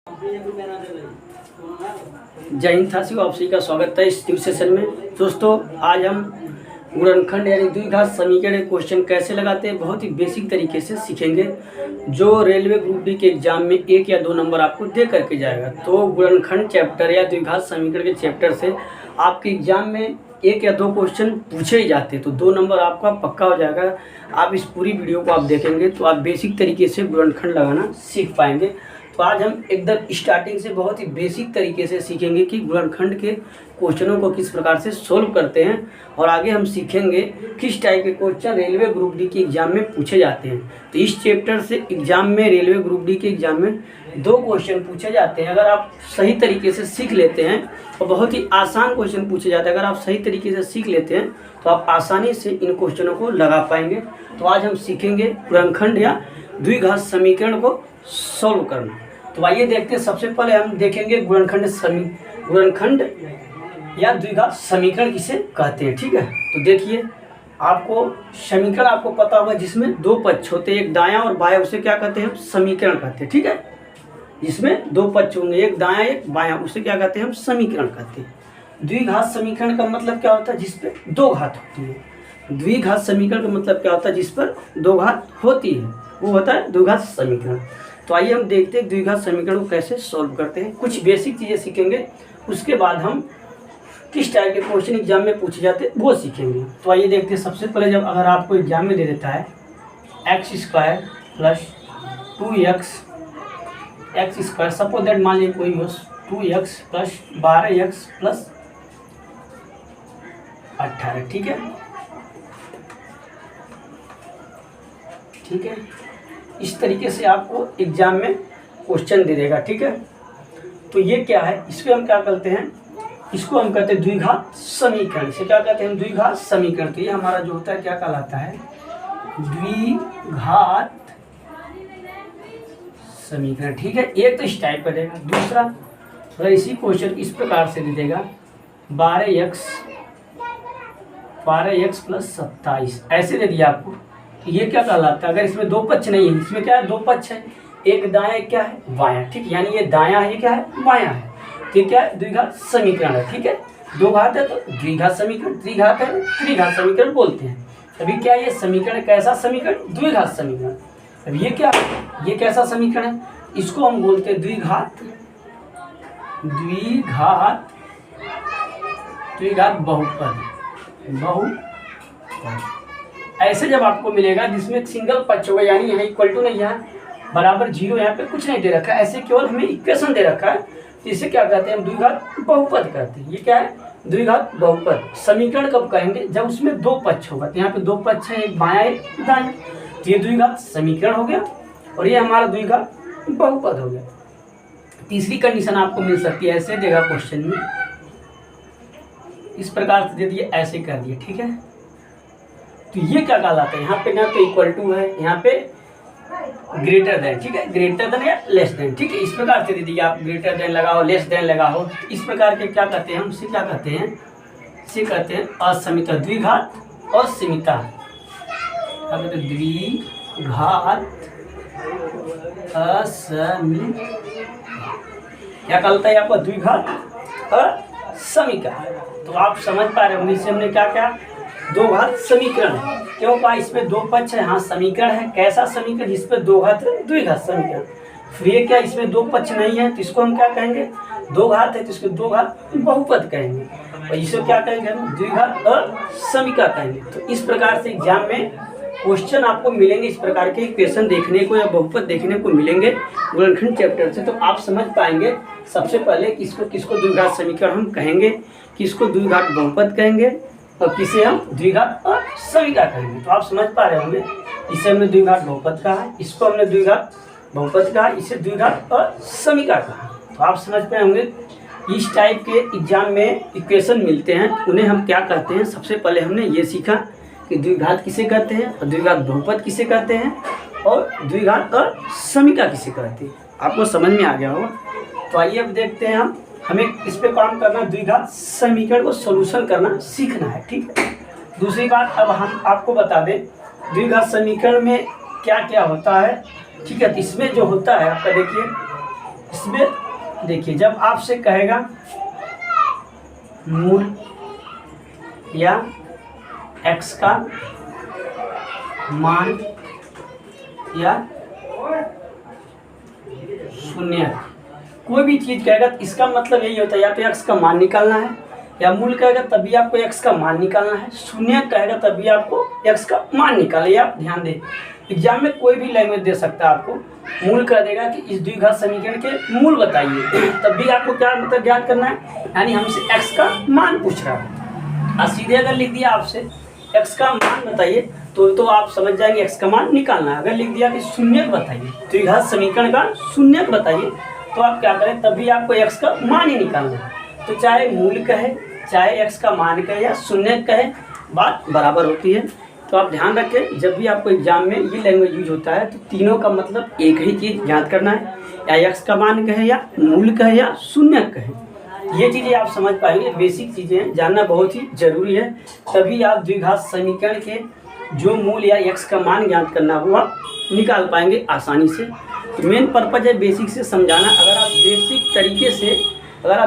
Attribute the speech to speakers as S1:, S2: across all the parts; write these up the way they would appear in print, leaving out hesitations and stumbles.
S1: जय हिंद साथियों, आप सभी का स्वागत है इस ट्यूब सेशन में। दोस्तों, आज हम गुणनखंड यानी द्विघात समीकरण के क्वेश्चन कैसे लगाते हैं बहुत ही बेसिक तरीके से सीखेंगे, जो रेलवे ग्रुप डी के एग्जाम में 1 या 2 नंबर आपको दे करके जाएगा। तो गुणनखंड चैप्टर या द्विघात समीकरण के चैप्टर से आपके एग्जाम में 1 या 2 क्वेश्चन पूछे ही जाते हैं, तो 2 नंबर आपका पक्का हो जाएगा। आप इस पूरी वीडियो को आप देखेंगे तो आप बेसिक तरीके से गुणनखंड लगाना सीख पाएंगे। तो आज हम एकदम स्टार्टिंग से बहुत ही बेसिक तरीके से सीखेंगे कि गुणनखंड के क्वेश्चनों को किस प्रकार से सोल्व करते हैं, और आगे हम सीखेंगे किस टाइप के क्वेश्चन रेलवे ग्रुप डी के एग्जाम में पूछे जाते हैं। तो इस चैप्टर से एग्जाम में रेलवे ग्रुप डी के एग्जाम में 2 क्वेश्चन पूछे जाते हैं। अगर आप सही तरीके से सीख लेते हैं, और बहुत ही आसान क्वेश्चन पूछे जाते हैं, अगर आप सही तरीके से सीख लेते हैं तो आप आसानी से इन क्वेश्चनों को लगा पाएंगे। तो आज हम सीखेंगे गुणनखंड या द्विघात समीकरण को सॉल्व करना। तो आइए देखते हैं। सबसे पहले हम देखेंगे गुणनखंड या द्विघात समीकरण किसे कहते हैं। ठीक है, तो देखिए, आपको समीकरण आपको पता होगा जिसमें 2 पक्ष होते हैं, एक दायां और बायां, उसे क्या कहते हैं? समीकरण कहते हैं। ठीक है, जिसमें 2 पक्ष होंगे, एक दायां एक बायां, उसे क्या कहते हैं? हम समीकरण कहते हैं। द्विघात समीकरण का मतलब क्या होता है? जिस पे 2 घात होती है। द्विघात समीकरण का मतलब क्या होता है? जिस पर 2 घात होती है, वो होता है द्विघात समीकरण। तो आइए हम देखते हैं द्विघात समीकरण को कैसे सॉल्व करते हैं। कुछ बेसिक चीज़ें सीखेंगे, उसके बाद हम किस टाइप के क्वेश्चन एग्जाम में पूछे जाते हैं वो सीखेंगे। तो आइए देखते हैं। सबसे पहले, जब अगर आपको एग्जाम में दे देता है x² + 2x सपोज दैट, मान लीजिए कोई हो 2x + 12x + 18। ठीक है, इस तरीके से आपको एग्जाम में क्वेश्चन दे देगा। ठीक है, तो ये क्या है? इसको हम क्या करते हैं? इसको हम कहते हैं द्विघात समीकरण। इसे क्या कहते हैं? द्विघात समीकरण। तो ये हमारा जो होता है क्या कहलाता है? द्विघात समीकरण। ठीक है, एक तो इस टाइप का देगा। दूसरा, अगर इसी क्वेश्चन इस प्रकार से दे देगा 12x + 27, ऐसे दे दिया आपको, ये क्या कहलाता है? अगर इसमें 2 पक्ष नहीं है, इसमें क्या है? 2 पक्ष है, एक दायां एक क्या है? बायां। ठीक, यानी ये दायां है, ये क्या है? बायां है। तो क्या है? द्विघात समीकरण है। ठीक है, 2 घात है तो द्विघात समीकरण, त्रिघात है त्रिघात समीकरण बोलते हैं। अभी क्या ये समीकरण कैसा समीकरण? द्विघात समीकरण। अब ये क्या है? ये कैसा समीकरण है? इसको हम बोलते हैं द्विघात बहुपद। ऐसे जब आपको मिलेगा जिसमें सिंगल पक्ष होगा, यानी यहाँ इक्वल टू नहीं है, बराबर 0, यहाँ पे कुछ नहीं दे रखा है, ऐसे केवल हमें इक्वेशन दे रखा है, तो इसे क्या कहते हैं? हम द्विघात बहुपद कहते हैं। ये क्या है? द्विघात बहुपद। समीकरण कब कहेंगे? जब उसमें 2 पक्ष होगा। तो यहाँ पे 2 पक्ष है, एक बायां एक दायां, तो ये द्विघात समीकरण हो गया, और ये हमारा द्विघात बहुपद हो गया। तीसरी कंडीशन आपको मिल सकती है, ऐसे देगा क्वेश्चन में, इस प्रकार से दे दिए, ऐसे कर दिए। ठीक है, तो ये क्या कहलाता है? यहाँ पे ना तो इक्वल टू है, यहाँ पे ग्रेटर देन। ठीक है, ग्रेटर देन या लेस देन। ठीक है, इस प्रकार से दे दीजिए आप, ग्रेटर देन लगाओ, लेस देन लगाओ, इस प्रकार के क्या कहते हैं? हम इसे क्या कहते हैं? इसे कहते हैं असमिता। द्विघात असमिता, द्विघात असमिता क्या कहलाता है आपका? द्विघात असमिका। तो आप समझ पा रहे होंगे, इससे हमने क्या क्या? 2 घात समीकरण है। क्यों कहा? इसमें 2 पक्ष है, हाँ समीकरण है। कैसा समीकरण? जिसपे 2 घात है, द्विघात समीकरण। फिर ये क्या? इसमें 2 पक्ष नहीं है, तो इसको हम क्या कहेंगे? 2 घात है, तो इसको 2 घात बहुपद कहेंगे, और इसे क्या कहेंगे? हम द्विघात असमिका कहेंगे। तो इस प्रकार से एग्जाम में क्वेश्चन आपको मिलेंगे, इस प्रकार के इक्वेशन देखने को या बहुपद देखने को मिलेंगे गुणनखंड चैप्टर से। तो आप समझ पाएंगे सबसे पहले किसको द्विघात समीकरण हम कहेंगे, किसको द्विघात बहुपद कहेंगे, और किसे हम द्विघात असमिका कहेंगे। तो आप समझ पा रहे होंगे, इसे हमने द्विघात बहुपद कहा है, इसको हमने द्विघात बहुपद कहा, इसे द्विघात असमिका कहा। तो आप समझ पाए होंगे इस टाइप के एग्जाम में इक्वेशन मिलते हैं, उन्हें हम क्या कहते हैं। सबसे पहले हमने ये सीखा कि द्विघात किसे कहते हैं, और द्विघात बहुपद किसे कहते हैं, और द्विघात असमिका किसे कहते हैं। आपको समझ में आ गया होगा। तो आइए अब देखते हैं, हमें इस पे काम करना, द्विघात समीकरण को सोल्यूशन करना सीखना है। ठीक है, दूसरी बात, अब हम आपको बता दें द्विघात समीकरण में क्या क्या होता है। ठीक है, तो इसमें जो होता है आपका देखिए इसमें देखिए, जब आपसे कहेगा मूल या x का मान या शून्य, कोई भी चीज कहेगा तो इसका मतलब यही होता है, या तो x का मान निकालना है, या मूल कहेगा तभी आपको x का मान निकालना है, शून्य कहेगा तभी आपको x का मान निकालना है। आप ध्यान दें, एग्जाम में कोई भी लैंग्वेज दे सकता है आपको, मूल कह देगा कि इस द्विघात समीकरण के मूल बताइए, तब भी आपको क्या मतलब ज्ञात करना है, यानी हमसे x का मान पूछ रहा है। और सीधे अगर लिख दिया आपसे x का मान बताइए तो आप समझ जाएंगे x का मान निकालना है। अगर लिख दिया कि शून्य बताइए, द्विघात समीकरण का शून्य बताइए, तो आप क्या करें, तभी आपको x का मान ही निकालना है। तो चाहे मूल कहे, चाहे x का मान कहे या शून्य कहे, बात बराबर होती है। तो आप ध्यान रखें, जब भी आपको एग्जाम में ये लैंग्वेज यूज होता है तो तीनों का मतलब एक ही चीज़ ज्ञात करना है, या x का मान कहे या मूल कहे या शून्य कहे। ये चीज़ें आप समझ पाएंगे, बेसिक चीज़ें जानना बहुत ही जरूरी है, तभी आप द्विघात समीकरण के जो मूल या x का मान ज्ञात करना हुआ निकाल पाएंगे आसानी से। तो मेन पर्पज है बेसिक से समझाना। अगर आप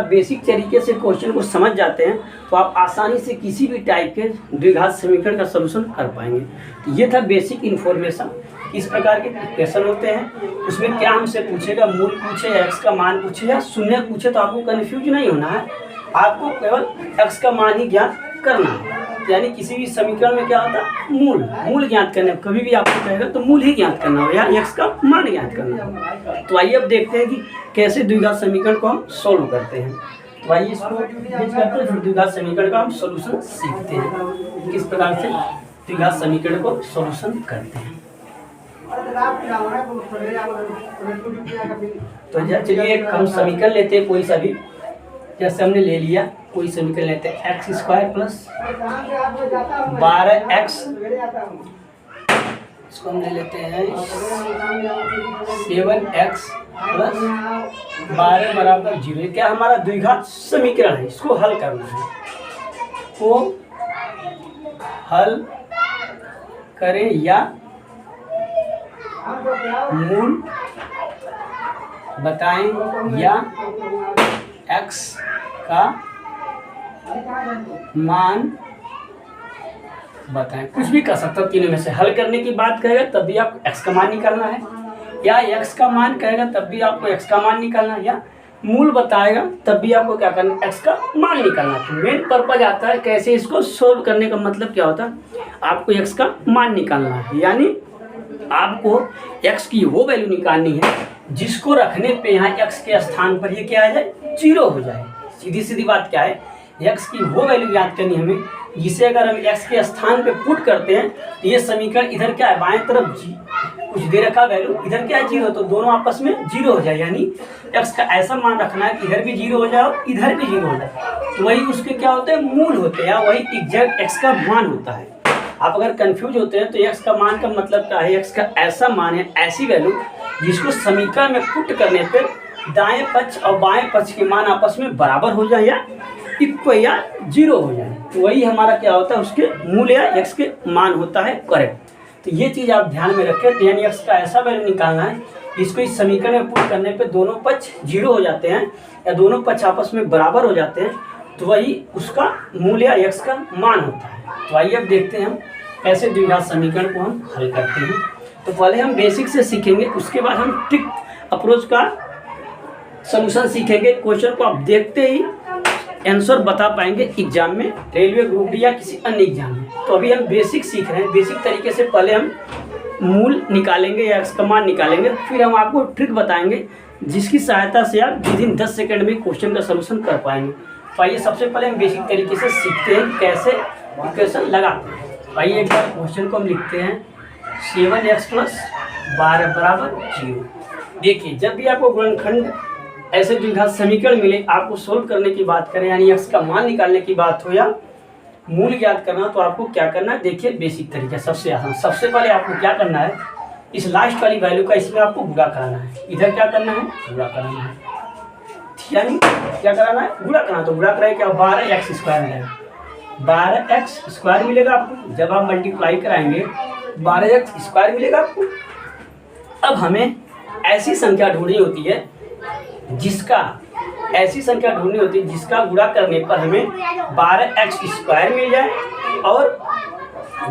S1: बेसिक तरीके से क्वेश्चन को समझ जाते हैं तो आप आसानी से किसी भी टाइप के द्विघात समीकरण का सलूशन कर पाएंगे। तो ये था बेसिक इन्फॉर्मेशन। इस प्रकार के क्वेश्चन होते हैं, उसमें क्या हमसे पूछेगा, मूल पूछे या x का मान पूछे या शून्य पूछे, तो आपको कन्फ्यूज नहीं होना है, आपको केवल x का मान ही ज्ञात करना है। यानी किसी भी समीकरण में क्या होता है, मूल ज्ञात करना है। कभी भी आपको कहेगा तो मूल ही ज्ञात करना हो या x का मान ज्ञात करना हो। तो आइए अब देखते हैं कि कैसे द्विघात समीकरण को हम सोल्व करते हैं। तो आइए इसको करते हैं, फिर द्विघात समीकरण का हम सोल्यूशन सीखते हैं, किस प्रकार से द्विघात समीकरण को सोल्यूशन करते हैं। तो चलिए एक हम समीकरण लेते हैं, कोई सा भी, जैसे हमने ले लिया कोई समीकरण लेते हैं, x स्क्वायर प्लस 12x, इसको हम ले लेते हैं 7x प्लस 12 बराबर 0। क्या हमारा द्विघात समीकरण है, इसको हल करना है। को हल करें या मूल बताएं या x का मान बताएं, कुछ भी कर सकता, तीनों में से। हल करने की बात कहेगा तब भी आपको x का मान निकालना है, या x का मान कहेगा तब भी आपको x का मान निकालना है, या मूल बताएगा तब भी आपको क्या करना है, x का मान निकालना है। तो मेन पर्पज आता है कैसे इसको सोल्व करने का मतलब क्या होता है, आपको x का मान निकालना है, यानी आपको x की वो वैल्यू निकालनी है जिसको रखने पे यहाँ x के स्थान पर ये क्या आ जाए, 0 हो जाए। सीधी सीधी बात क्या है, x की वो वैल्यू याद करनी हमें जिसे अगर हम x के स्थान पे पुट करते हैं तो ये समीकरण इधर क्या है, बाएं तरफ कुछ दे रखा वैल्यू, इधर क्या है 0, तो दोनों आपस में 0 हो जाए। यानी x का ऐसा मान रखना है कि इधर भी 0 हो जाए और इधर भी 0 हो जाए, तो वही उसके क्या होते हैं, मूल होते हैं, या वही एग्जैक्ट x का मान होता है। आप अगर कंफ्यूज होते हैं तो x का मान का मतलब क्या है, x का ऐसा मान है, ऐसी वैल्यू जिसको समीकरण में पुट करने पर दाएं पक्ष और बाएं पक्ष के मान आपस में बराबर हो जाए, या इक्वल या 0 हो जाए, तो वही हमारा क्या होता है, उसके मूल या x के मान होता है करेक्ट। तो ये चीज़ आप ध्यान में रखें। तो यानी x का ऐसा वैल्यू निकालना है जिसको इस समीकरण में पुट करने पे दोनों पक्ष 0 हो जाते हैं, या दोनों पक्ष आपस में बराबर हो जाते हैं, तो वही उसका मूल या x का मान होता है। तो आइए अब देखते हैं हम कैसे द्विघात समीकरण को हम हल करते हैं। तो पहले हम बेसिक से सीखेंगे, उसके बाद हम ट्रिक अप्रोच का सॉल्यूशन सीखेंगे। क्वेश्चन को आप देखते ही आंसर बता पाएंगे एग्जाम में, रेलवे ग्रुप डी या किसी अन्य एग्जाम में। तो अभी हम बेसिक सीख रहे हैं, बेसिक तरीके से पहले हम मूल निकालेंगे या x का मान निकालेंगे, फिर हम आपको ट्रिक बताएंगे जिसकी सहायता से आप विद इन 10 सेकंड में क्वेश्चन का सलूशन कर पाएंगे। तो आइए सबसे पहले हम बेसिक तरीके से सीखते हैं कैसे इक्वेशन लगाते हैं। आइए एक बार क्वेश्चन को हम लिखते हैं 7x प्लस 12 बराबर 0। देखिए, जब भी आपको गुणनखंड ऐसे द्विघात समीकरण मिले, आपको सोल्व करने की बात करें, यानी x का मान निकालने की बात हो या मूल ज्ञात करना, तो आपको क्या करना है, देखिए बेसिक तरीका सबसे आसान। सबसे पहले आपको क्या करना है, इस लास्ट वाली वैल्यू का इसमें आपको गुणा कराना है। इधर क्या करना है, गुणा कराना है, यानी क्या कराना है, गुणा कराना। तो गुणा कराए क्या, 12x स्क्वायर मिलेगा, 12x स्क्वायर मिलेगा आपको। जब आप मल्टीप्लाई कराएंगे 12x स्क्वायर मिलेगा आपको। अब हमें ऐसी संख्या ढूंढनी होती है जिसका ऐसी संख्या ढूंढनी होती है जिसका गुणा करने पर हमें 12x² मिल जाए और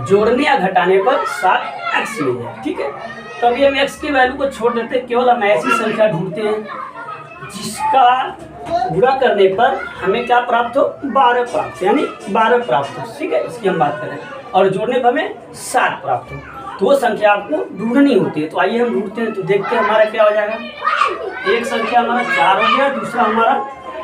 S1: जोड़ने या घटाने पर 7x मिल जाए। ठीक है, तो अभी हम x की वैल्यू को छोड़ देते हैं, केवल हम ऐसी संख्या ढूंढते हैं जिसका गुणा करने पर हमें क्या प्राप्त हो, 12 प्राप्त, यानी 12 प्राप्त हो। ठीक है, इसकी हम बात करें, और जोड़ने पर हमें 7 प्राप्त हो, तो वो संख्या आपको ढूंढनी होती है। तो आइए हम ढूंढते हैं, तो देखते हैं हमारा क्या हो जाएगा। एक संख्या हमारा 4 हो गया, दूसरा हमारा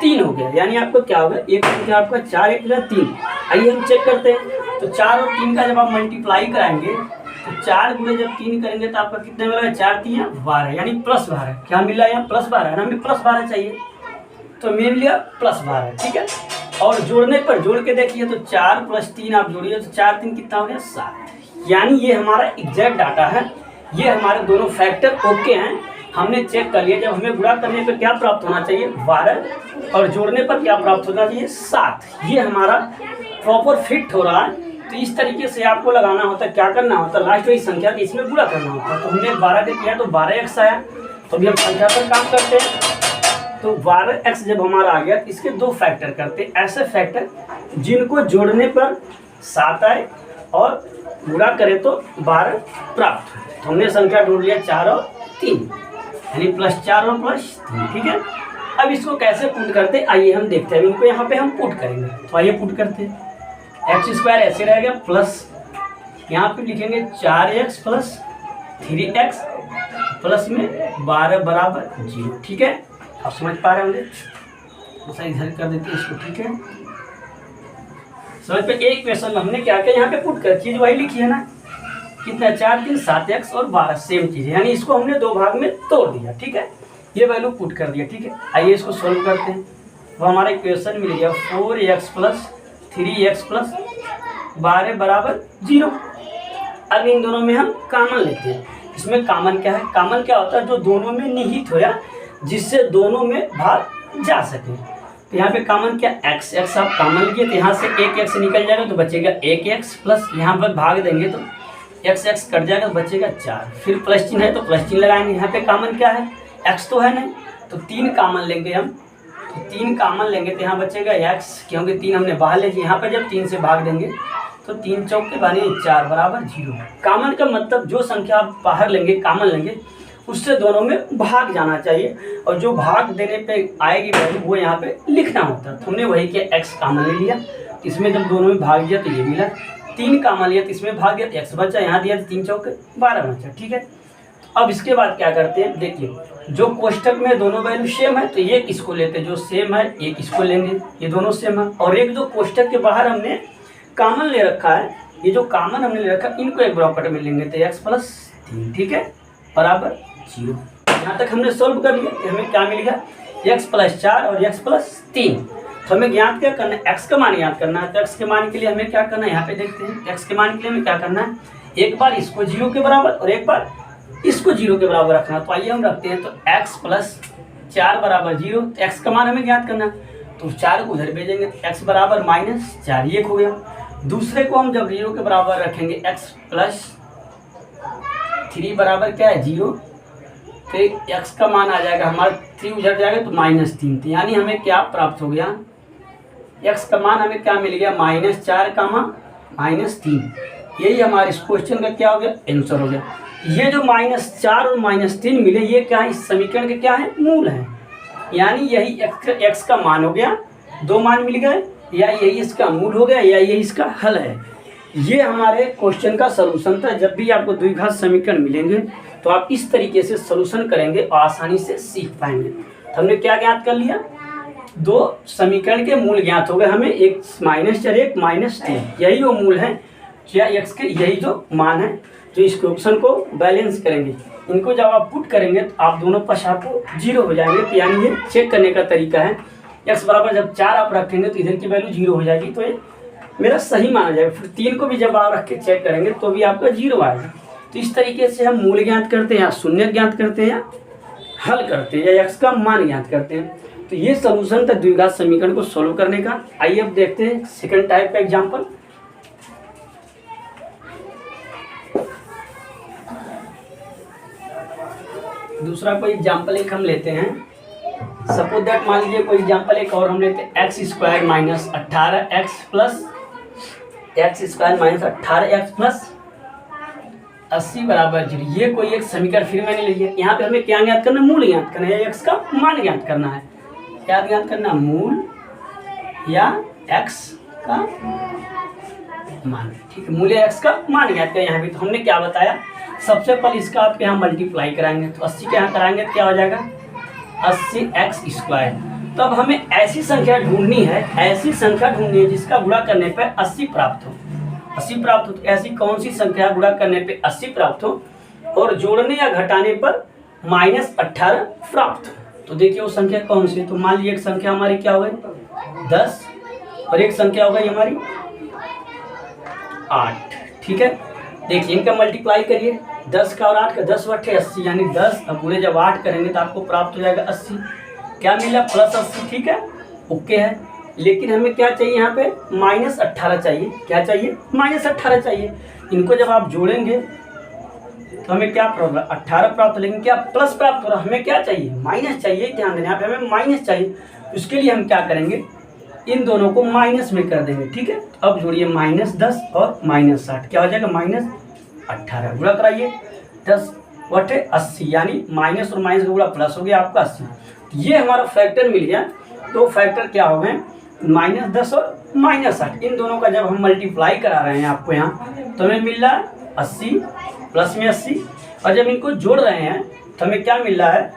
S1: 3 हो गया, यानी आपको क्या होगा, एक संख्या आपका 4, एक 3। आइए हम चेक करते हैं, तो 4 और 3 का जब आप मल्टीप्लाई कराएंगे तो 4 गुणे जब 3 करेंगे तो आपका कितने मिलेगा, 4 3 12, यानी +12। क्या मिल रहा है यहाँ, +12 ना, हमें +12 चाहिए, तो मिल लिया +12। ठीक है, और जोड़ने पर जोड़ के देखिए तो 4 + 3 आप जोड़िए तो 4 3 कितना हो गया, 7। यानी ये हमारा एग्जैक्ट डाटा है, ये हमारे दोनों फैक्टर ओके हैं, हमने चेक कर लिया। जब हमें गुणा करने पर क्या प्राप्त होना चाहिए, 12, और जोड़ने पर क्या प्राप्त होना चाहिए, 7। ये हमारा प्रॉपर फिट हो रहा है। तो इस तरीके से आपको लगाना होता है, क्या करना होता है, लास्ट वाली संख्या की इसमें गुणा करना होता है। तो हमने 12 से किया तो 12x आया, तो अभी हम संख्या पर काम करते हैं। तो 12x जब हमारा आ गया तो इसके 2 फैक्टर करते हैं, ऐसे फैक्टर जिनको जोड़ने पर 7 आए और गुणा करें तो 12 प्राप्त। तो हमने संख्या ढूंढ लिया 4 और 3, यानी +4 और +3। ठीक है, अब इसको कैसे पुट करते, आइए हम देखते हैं। इनको यहाँ पे हम पुट करेंगे, तो आइए पुट करते हैं। x² ऐसे रहेगा, प्लस यहाँ पे लिखेंगे 4x + 3x प्लस में 12 बराबर 0। ठीक है, आप समझ पा रहे होंगे, बस इधर कर देते हैं इसको। ठीक है, समझ पे। एक क्वेश्चन में हमने क्या किया, यहाँ पे पुट कर, चीज वही लिखी है ना, कितना 4 3 7x और 12 सेम चीज है, यानी इसको हमने 2 भाग में तोड़ दिया। ठीक है, ये वैल्यू पुट कर दिया। ठीक है, आइए इसको सोल्व करते हैं। वो हमारा इक्वेशन मिल गया 4x + 3x + 12 बराबर 0। अब इन दोनों में हम कॉमन लेते हैं। इसमें कॉमन क्या है, कॉमन क्या होता है, जो दोनों में निहित हो या जिससे दोनों में भाग जा सके। तो यहाँ पे कॉमन क्या, x आप कॉमन लीजिए तो यहाँ से एक x निकल जाएगा तो बचेगा 1x, प्लस यहाँ पर भाग देंगे तो x कट जाएगा तो बचेगा 4, फिर प्लस चिन्ह है तो प्लस चिन्ह लगाएंगे। यहाँ पे कॉमन क्या है, x तो है नहीं, तो 3 कॉमन लेंगे हम, तो 3 कॉमन लेंगे तो यहाँ बचेगा x, क्योंकि 3 हमने बाहर ले लिया। यहाँ पर जब 3 से भाग देंगे तो 3 चौके बने 4 बराबर 0। कॉमन का मतलब जो संख्या आप बाहर लेंगे, कॉमन लेंगे, उससे दोनों में भाग जाना चाहिए, और जो भाग देने पे आएगी वैल्यू वो यहाँ पे लिखना होता है। तो हमने वही किया, x कॉमन ले लिया, इसमें जब दोनों में भाग दिया तो ये मिला। 3 कॉमन लिया तो इसमें भाग दिया तो x बचा, यहाँ दिया तो 3 चौके 12 बचा। ठीक है, अब इसके बाद क्या करते हैं, देखिए जो कोष्टक में दोनों वैल्यू सेम है तो एक इसको लेते हैं, जो सेम है एक इसको लेंगे, ये दोनों सेम है। और एक जो कोष्टक के बाहर हमने कॉमन ले रखा है, ये जो कॉमन हमने ले रखा है इनको एक ब्रैकेट में लेंगे तो x + 3, ठीक है, बराबर 0। यहाँ तक हमने सोल्व कर लिया कि हमें क्या मिल गया, x + 4 और x + 3। तो हमें ज्ञात क्या करना है, x का मान ज्ञात करना है। तो x के मान के लिए हमें क्या करना है, यहाँ पे देखते हैं x के मान के लिए हमें क्या करना है, एक बार इसको 0 के बराबर और एक बार इसको 0 के बराबर रखना। तो आइए हम रखते हैं, तो x + 4 बराबर 0, तो x का मान हमें ज्ञात करना है, तो 4 को उधर भेजेंगे तो x बराबर -4, ये हो गया। दूसरे को हम जब 0 के बराबर रखेंगे, x + 3 बराबर क्या है 0, तो x का मान आ जाएगा हमारा 3 उधर जाएगा तो -3, तो यानी हमें क्या प्राप्त हो गया, x का मान हमें क्या मिल गया, -4, -3। यही हमारे इस क्वेश्चन का क्या हो गया, आंसर हो गया। ये जो -4 और -3 मिले, ये क्या है, इस समीकरण के क्या है, मूल है। यानी यही x का मान हो गया, 2 मान मिल गए, या यही इसका मूल हो गया, या यही इसका हल है। ये हमारे क्वेश्चन का सलूशन था। जब भी आपको द्विघात समीकरण मिलेंगे तो आप इस तरीके से सलूशन करेंगे और आसानी से सीख पाएंगे। तो हमने क्या ज्ञात कर लिया, 2 समीकरण के मूल ज्ञात हो गए हमें, एक -4 एक -3, यही वो मूल है, या x के यही जो मान है जो इस क्वेश्चन को बैलेंस करेंगे। इनको जब आप पुट करेंगे तो आप दोनों पक्ष आपको 0 हो जाएंगे। तो यानी ये चेक करने का तरीका है, x बराबर जब 4 आप रखेंगे तो इधर की वैल्यू 0 हो जाएगी, तो ये मेरा सही माना जाएगा। फिर 3 को भी जब आप रख के चेक करेंगे तो भी आपका 0 आएगा। तो इस तरीके से हम मूल ज्ञात करते हैं, या शून्य ज्ञात करते हैं, या हल करते हैं, या x का मान ज्ञात करते हैं। तो ये सलूशन था द्विघात समीकरण को सोल्व करने का। आइए अब देखते हैं सेकंड टाइप का एग्जाम्पल। दूसरा कोई एग्जाम्पल एक हम लेते हैं, सपोज दैट मान लीजिए कोई एग्जाम्पल एक और हम लेते हैं x square minus 18x plus x square minus 18x plus 80 बराबर 0। ये कोई एक समीकरण फिर मैंने लिया है। यहाँ पे हमें क्या ज्ञात करना है? मूल ज्ञात करना है, एक्स का मान ज्ञात करना है। क्या ज्ञात करना? मूल या एक्स का मान। ठीक है, मूल्य एक्स का मान ज्ञात करें। यहाँ पे तो हमने क्या बताया, सबसे पहले इसका आप यहाँ मल्टीप्लाई कराएंगे तो 80 के यहाँ कराएंगे तो क्या हो जाएगा 80x स्क्वायर। तो अब हमें ऐसी संख्या ढूंढनी है, ऐसी संख्या ढूंढनी है जिसका गुणा करने पर 80 प्राप्त हो। 80 प्राप्त हो तो ऐसी कौन सी संख्या गुणा करने पे 80 प्राप्त हो और जोड़ने या घटाने पर -18 प्राप्त हो। तो देखिए वो संख्या कौन सी है। तो मान लीजिए एक संख्या हमारी क्या हो गई 10 और एक संख्या हो गई हमारी 8। ठीक है, देखिए इनका मल्टीप्लाई करिए, 10 का और 8 का, 10 बटे 80 यानी 10 अब पूरे जब 8 करेंगे तो आपको प्राप्त हो जाएगा 80। क्या मिला? +80। ठीक है, ओके है। लेकिन हमें क्या चाहिए यहाँ पे -18 चाहिए। क्या चाहिए? -18 चाहिए। इनको जब आप जोड़ेंगे तो हमें क्या प्राप्त होगा 18 प्राप्त, लेकिन क्या प्लस प्राप्त हो रहा है? हमें क्या चाहिए? माइनस चाहिए। ध्यान देना, यहाँ पे हमें माइनस चाहिए। उसके लिए हम क्या करेंगे, इन दोनों को माइनस में कर देंगे। ठीक है, अब जोड़िए -10 और -60 क्या हो जाएगा -18। गुणा कराइए 10 बटे 80 यानी माइनस और माइनस का गुणा प्लस हो गया आपका 80। ये हमारा फैक्टर मिल गया। तो फैक्टर क्या हो गए -10 और -60। इन दोनों का जब हम मल्टीप्लाई करा रहे हैं आपको यहाँ तो हमें मिल रहा है 80 प्लस में 80 और जब इनको जोड़ रहे हैं तो हमें क्या मिल रहा है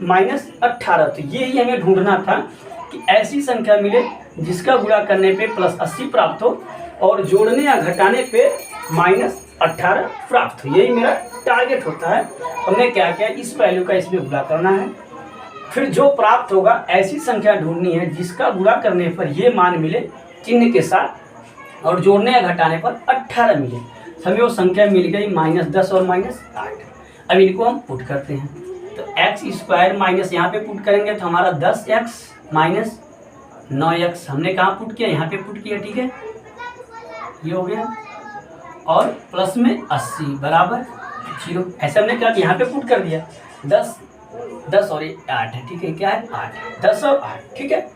S1: -18। तो यही हमें ढूंढना था कि ऐसी संख्या मिले जिसका गुणा करने पे +80 प्राप्त हो और जोड़ने या घटाने पे -18 प्राप्त हो। यही मेरा टारगेट होता है। हमने क्या किया, इस वैल्यू का इसमें गुणा करना है, फिर जो प्राप्त होगा ऐसी संख्या ढूंढनी है जिसका गुणा करने पर ये मान मिले चिन्ह के साथ और जोड़ने या घटाने पर 18 मिले। हमें वो संख्या मिल गई -10 और -8। अब इनको हम पुट करते हैं तो एक्स स्क्वायर माइनस यहाँ पे पुट करेंगे तो हमारा 10x माइनस 9x हमने कहाँ पुट किया? यहाँ पे पुट किया। ठीक है, ये हो गया और प्लस में 80 बराबर 0। ऐसे हमने क्या किया, यहाँ पे पुट कर दिया 10 और 8 है। ठीक है, क्या है 8, 10 और 8। ठीक है,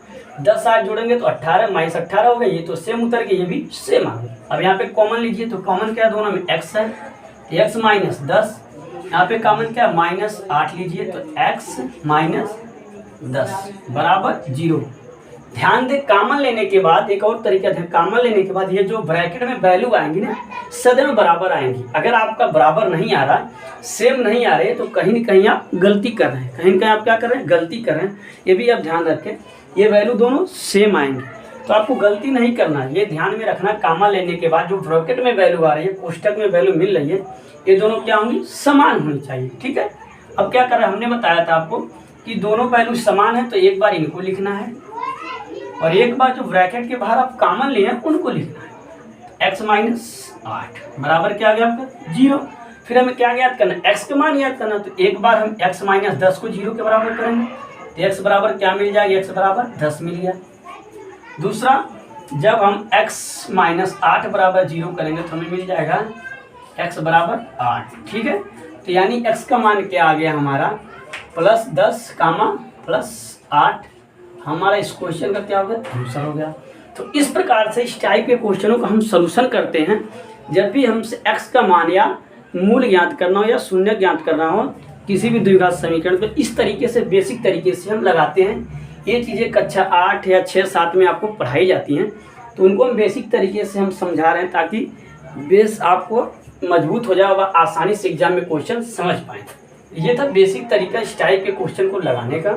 S1: 10 8 जोड़ेंगे तो 18 -18 हो गया। ये तो सेम उतर के ये भी सेम आ गया। अब यहाँ पे कॉमन लीजिए तो कॉमन क्या है, दोनों में x है, x -10। यहाँ पे कॉमन क्या है -8 लीजिए तो x -10 बराबर 0। ध्यान दे, कॉमन लेने के बाद एक और तरीका है, कॉमन लेने के बाद ये जो ब्रैकेट में वैल्यू आएंगी ना सदैव बराबर आएंगी। अगर आपका बराबर नहीं आ रहा, सेम नहीं आ रहे तो कहीं न कहीं आप गलती कर रहे हैं, कहीं न कहीं आप क्या कर रहे हैं, गलती कर रहे हैं। ये भी आप ध्यान रखें, ये वैल्यू दोनों सेम आएंगी तो आपको गलती नहीं करना, ये ध्यान में रखना। कॉमन लेने के बाद जो ब्रैकेट में वैल्यू आ रही है, कोष्टक में वैल्यू मिल रही है, ये दोनों क्या होंगी, समान होनी चाहिए। ठीक है, अब क्या कर रहा है, हमने बताया था आपको कि दोनों वैल्यू समान है तो एक बार इनको लिखना है और एक बार जो ब्रैकेट के बाहर आप कॉमन लिए हैं उनको लिखना है। x -8 बराबर क्या आ गया आपका 0। फिर हमें क्या ज्ञात करना है, x का मान ज्ञात करना। तो एक बार हम x -10 को 0 के बराबर करेंगे तो x बराबर क्या मिल जाएगा, x बराबर 10 मिल गया। दूसरा, जब हम x -8 बराबर 0 करेंगे तो हमें मिल जाएगा x बराबर 8। ठीक है, तो यानी x का मान क्या आ गया हमारा +10 +8। हमारा इस क्वेश्चन का क्या हो गया, आंसर हो गया। तो इस प्रकार से इस टाइप के क्वेश्चनों का हम सलूशन करते हैं जब भी हमसे x का मान या मूल ज्ञात करना हो या शून्य ज्ञात करना हो किसी भी द्विघात समीकरण पे। इस तरीके से बेसिक तरीके से हम लगाते हैं। ये चीज़ें कक्षा 8 या 6 7 में आपको पढ़ाई जाती हैं तो उनको हम बेसिक तरीके से हम समझा रहे हैं ताकि बेस आपको मजबूत हो जाए और आसानी से एग्जाम में क्वेश्चन समझ पाएँ। ये था बेसिक तरीका इस टाइप के क्वेश्चन को लगाने का।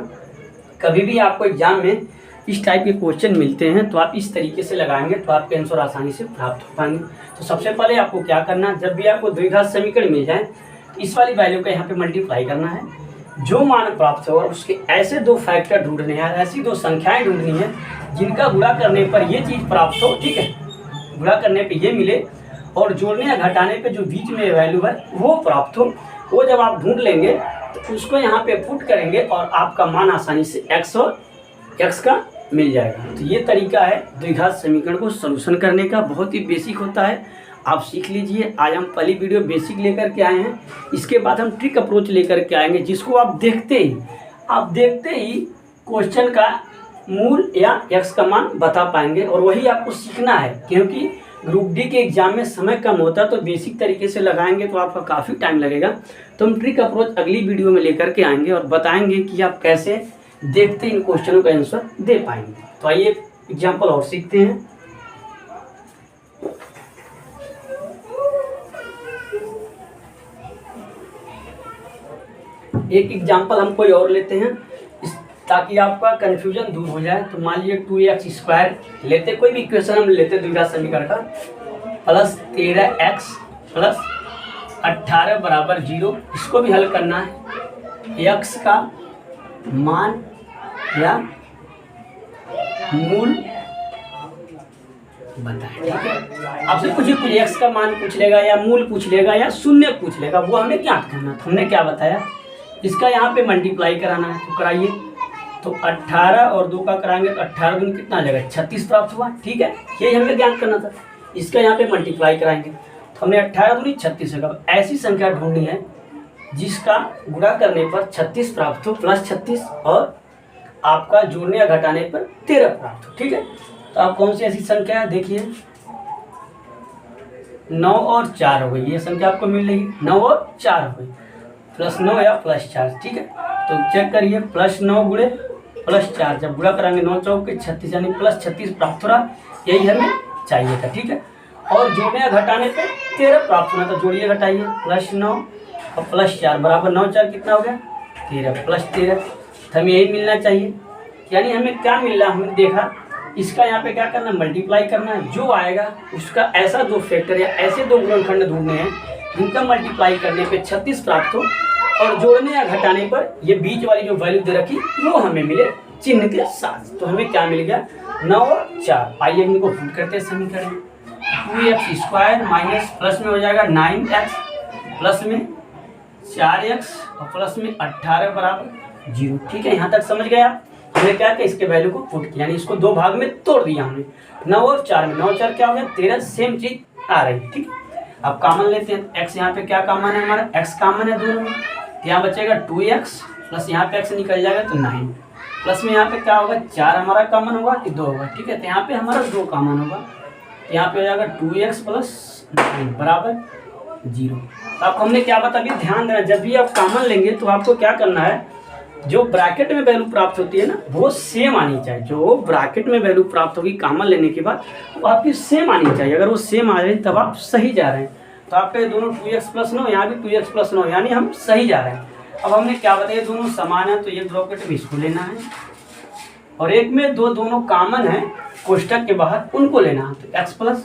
S1: कभी भी आपको एग्जाम में इस टाइप के क्वेश्चन मिलते हैं तो आप इस तरीके से लगाएंगे तो आपके आंसर आसानी से प्राप्त हो पाएंगे। तो सबसे पहले आपको क्या करना है, जब भी आपको द्विघात समीकरण मिल जाए तो इस वाली वैल्यू का यहाँ पे मल्टीप्लाई करना है। जो मान प्राप्त हो उसके ऐसे दो फैक्टर ढूंढने हैं, ऐसी दो संख्याएं ढूंढनी है जिनका गुणा करने पर ये चीज़ प्राप्त हो। ठीक है, गुणा करने पर ये मिले और जोड़ने या घटाने पर जो बीच में वैल्यू है वो प्राप्त हो। वो जब आप ढूंढ लेंगे तो उसको यहाँ पे पुट करेंगे और आपका मान आसानी से x और x का मिल जाएगा। तो ये तरीका है द्विघात समीकरण को सॉल्यूशन करने का, बहुत ही बेसिक होता है, आप सीख लीजिए। आज हम पहली वीडियो बेसिक लेकर के आए हैं, इसके बाद हम ट्रिक अप्रोच लेकर के आएंगे जिसको आप देखते ही क्वेश्चन का मूल या एक्स का मान बता पाएंगे। और वही आपको सीखना है, क्योंकि ग्रुप डी के एग्जाम में समय कम होता है, तो बेसिक तरीके से लगाएंगे तो आपका काफ़ी टाइम लगेगा। तो हम ट्रिक अप्रोच अगली वीडियो में लेकर के आएंगे और बताएंगे कि आप कैसे देखते इन क्वेश्चनों का आंसर दे पाएंगे। तो आइए एग्जाम्पल और सीखते हैं। एक एग्जाम्पल हम कोई और लेते हैं ताकि आपका कन्फ्यूजन दूर हो जाए। तो मान लीजिए 2x² लेते, कोई भी इक्वेशन हम लेते द्विघात समीकरण का, प्लस 13x प्लस 18 बराबर 0। इसको भी हल करना है। x का मान या मूल बताएं, ठीक है। आपसे कुछ x का मान पूछ लेगा या मूल पूछ लेगा या शून्य पूछ लेगा, वो हमें ज्ञात करना। तो हमने क्या बताया, इसका यहाँ पे मल्टीप्लाई कराना है। तो कराइए। तो 18 और 2 का कराएंगे तो 18 दूनी कितना आ जाएगा, 36 प्राप्त हुआ, ठीक है। यही हमें ज्ञात करना था। इसका यहाँ पे मल्टीप्लाई कराएंगे तो हमने 18 दूनी 36 होगा। ऐसी संख्या ढूंढनी है जिसका गुणा करने पर 36 प्राप्त हो, प्लस 36, और आपका जोड़ने या घटाने पर 13 प्राप्त हो, ठीक है। तो आप कौन सी ऐसी संख्या है, देखिए 9 और 4 हो गई। ये संख्या आपको मिल रही है, 9 और 4 हो गई, प्लस 9 या प्लस 4, ठीक है। तो चेक करिए, प्लस 9 गुणे प्लस 4, जब गुणा कराएंगे 9 चौक के 36, यानी प्लस 36 प्राप्त हो रहा। यही हमें चाहिए था, ठीक है। और जोड़ने या घटाने पे 13 प्राप्त होना, तो जोड़िए घटाइए, प्लस 9 और प्लस 4 बराबर 9 4 कितना हो गया, 13, प्लस 13। तो हमें यही मिलना चाहिए। यानी हमें क्या मिल रहा, हमने देखा इसका यहाँ पे क्या करना, मल्टीप्लाई करना है। जो आएगा उसका ऐसा दो फैक्टर या ऐसे दो गुणनखंड ढूंढने हैं जिनका मल्टीप्लाई करने पे 36 प्राप्त हो, और जोड़ने या घटाने पर ये बीच वाली जो वैल्यू दे रखी वो हमें मिले चिन्ह के साथ। तो हमें क्या मिल गया, 9 और 4। आइए इनको पुट करते हैं समीकरण। 2x² माइनस प्लस में हो जाएगा 9x, प्लस में 4x और प्लस में 18 बराबर 0, ठीक है। यहाँ तक समझ गया। हमने क्या किया, इसके वैल्यू को पुट किया, यानी इसको दो भाग में तोड़ दिया हमने। 9 और 4 में 9 और 4 क्या हो गया, 13, सेम चीज आ रही, ठीक है। अब कॉमन लेते हैं। x यहाँ पे क्या कॉमन है, हमारा x कॉमन है दोनों में। यहाँ बचेगा 2x, प्लस यहाँ पे x निकल जाएगा तो 9, प्लस में यहाँ पे क्या होगा, 4 हमारा कॉमन होगा कि 2 होगा, ठीक है। तो यहाँ पे हमारा 2 कॉमन होगा, तो यहाँ पे हो जाएगा 2x प्लस 9 बराबर 0। तो आपको हमने क्या बता, अभी ध्यान देना, जब भी आप कॉमन लेंगे तो आपको क्या करना है, जो ब्रैकेट में वैल्यू प्राप्त होती है ना वो सेम आनी चाहिए। जो ब्रैकेट में वैल्यू प्राप्त होगी कॉमन लेने के बाद वो आपकी सेम आनी चाहिए। अगर वो सेम आ रही तब आप सही जा रहे हैं। तो आपके दोनों 2x प्लस 9, यहाँ भी 2x प्लस 9, यानी हम सही जा रहे हैं। अब हमने क्या बताया, दोनों समान है तो ये ब्रैकेट में इसको लेना है, और एक में दोनों कॉमन है कोष्टक के बाहर, उनको लेना है। तो x प्लस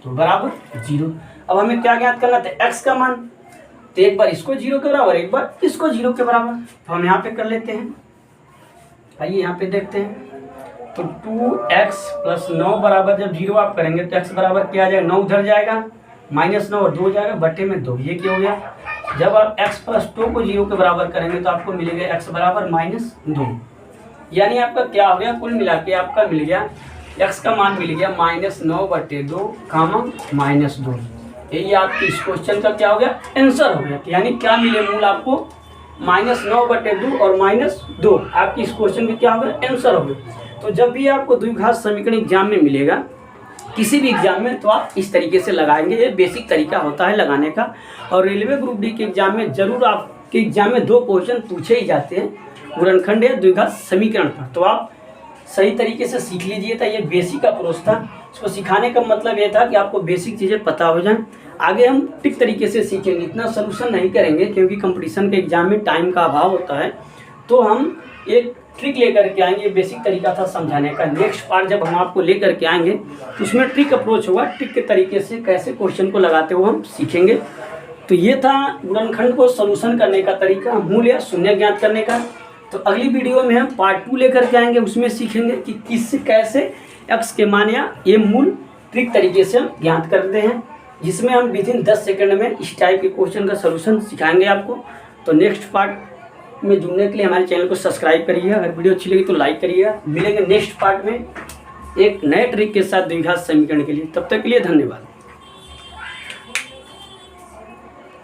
S1: तो बराबर 0। अब हमें क्या ज्ञात करना था, x का मान। तो एक बार इसको 0 के बराबर, एक बार इसको 0 के बराबर। तो हम यहाँ पे कर लेते हैं। आइए यहाँ पे देखते हैं। तो 2x प्लस 9 बराबर जब 0 आप करेंगे तो x बराबर क्या आ जाएगा, 9 उधर जाएगा, माइनस 9 और 2 जाएगा, बटे में 2, ये क्या हो गया। जब आप x प्लस 2 को 0 के बराबर करेंगे तो आपको मिलेगा x बराबर -2। यानी आपका क्या हो गया, कुल मिला के आपका मिल गया, x का मान मिल गया -9/2 कामा -2। यही आपकी इस क्वेश्चन का क्या हो गया, आंसर हो गया। यानी क्या मिले मूल आपको, -9/2 और -2 आपकी इस क्वेश्चन के क्या हो गया, आंसर हो गया। तो जब भी आपको द्विघात समीकरण एग्जाम में मिलेगा, किसी भी एग्जाम में, तो आप इस तरीके से लगाएंगे। ये बेसिक तरीका होता है लगाने का। और रेलवे ग्रुप डी के एग्जाम में जरूर आपके एग्जाम में 2 क्वेश्चन पूछे ही जाते हैं गुणनखंड या द्विघात समीकरण पर। तो आप सही तरीके से सीख लीजिए था। ये बेसिक अप्रोच था। इसको सिखाने का मतलब ये था कि आपको बेसिक चीज़ें पता हो जाएं। आगे हम टिक तरीके से सीखेंगे, इतना सोल्यूशन नहीं करेंगे क्योंकि कंपटीशन के एग्जाम में टाइम का अभाव होता है। तो हम एक ट्रिक लेकर के आएंगे। बेसिक तरीका था समझाने का। नेक्स्ट पार्ट जब हम आपको लेकर के आएंगे तो उसमें ट्रिक अप्रोच होगा। ट्रिक के तरीके से कैसे क्वेश्चन को लगाते हुए हम सीखेंगे। तो ये था गुणनखंड को सोल्यूशन करने का तरीका, मूल या शून्य ज्ञात करने का। तो अगली वीडियो में हम पार्ट 2 लेकर के आएंगे। उसमें सीखेंगे कि कैसे x के मान या ये मूल ट्रिक तरीके से हम ज्ञात करते हैं, जिसमें हम विदिन 10 सेकंड में इस टाइप के क्वेश्चन का सोल्यूशन सिखाएंगे आपको। तो नेक्स्ट पार्ट में जुड़ने के लिए हमारे चैनल को सब्सक्राइब करिए। अगर वीडियो अच्छी लगी तो लाइक करिएगा। मिलेंगे नेक्स्ट पार्ट में एक नए ट्रिक के साथ द्विघात समीकरण के लिए। तब तक के लिए धन्यवाद।